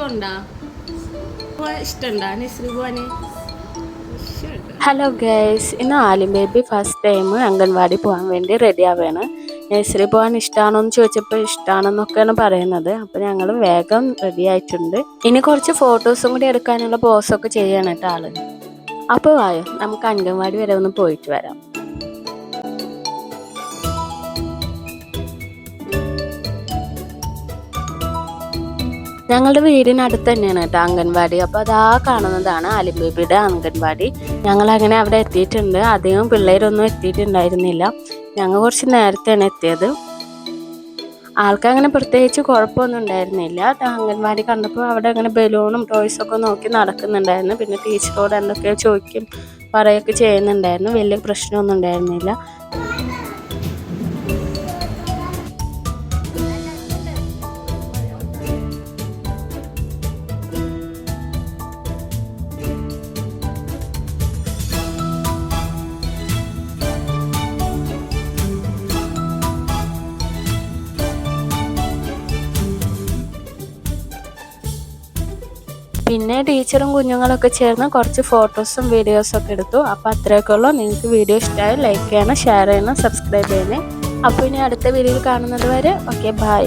പോണ്ടാ ഇഷ്ടണ്ടാ nursery പോവാന്? Hello guys, ഇന്ന് Alim baby first time anganwadi പോകാൻ വേണ്ടി റെഡി ആവുകയാണ്. നഴ്സറി പോകാൻ ഇഷ്ടമാണോ എന്ന് ചോദിച്ചപ്പോൾ ഇഷ്ടമാണെന്നൊക്കെയാണ് പറയുന്നത്. അപ്പോൾ ഞങ്ങൾ വേഗം റെഡി ആയിട്ടുണ്ട്. ഇനി കുറച്ച് ഫോട്ടോസും കൂടി എടുക്കാനുള്ള പോസൊക്കെ ചെയ്യണം കേട്ടോ ആള്. അപ്പോൾ വായോ നമുക്ക് അംഗൻവാടി വരെ ഒന്ന് പോയിട്ട് വരാം. ഞങ്ങളുടെ വീടിനടുത്ത് തന്നെയാണ് കേട്ടോ അംഗൻവാടി. അപ്പോൾ അതാ കാണുന്നതാണ് ആലിം ബേബിയുടെ അംഗൻവാടി. ഞങ്ങളങ്ങനെ അവിടെ എത്തിയിട്ടുണ്ട്. അധികം പിള്ളേരൊന്നും എത്തിയിട്ടുണ്ടായിരുന്നില്ല. ഞങ്ങൾ കുറച്ച് നേരത്തെയാണ് എത്തിയത്. ആൾക്കങ്ങനെ പ്രത്യേകിച്ച് കുഴപ്പമൊന്നും ഉണ്ടായിരുന്നില്ല. അംഗൻവാടി കണ്ടപ്പോൾ അവിടെ അങ്ങനെ ബലൂണും ടോയ്സൊക്കെ നോക്കി നടക്കുന്നുണ്ടായിരുന്നു. പിന്നെ ടീച്ചറോട് എന്തൊക്കെയോ ചോദിക്കും പറയുകയൊക്കെ ചെയ്യുന്നുണ്ടായിരുന്നു. വലിയ പ്രശ്നമൊന്നും ഉണ്ടായിരുന്നില്ല. പിന്നെ ടീച്ചറും കുഞ്ഞുങ്ങളൊക്കെ ചേർന്ന് കുറച്ച് ഫോട്ടോസും വീഡിയോസൊക്കെ എടുത്തു. അപ്പോൾ അത്രയൊക്കെ ഉള്ളൂ. നിങ്ങൾക്ക് വീഡിയോ ഇഷ്ടമായി ലൈക്ക് ചെയ്യണം, ഷെയർ ചെയ്യണം, സബ്സ്ക്രൈബ് ചെയ്യണേ. അപ്പോൾ ഇനി അടുത്ത വീഡിയോയിൽ കാണുന്നത് വരെ ഓക്കെ, ബൈ.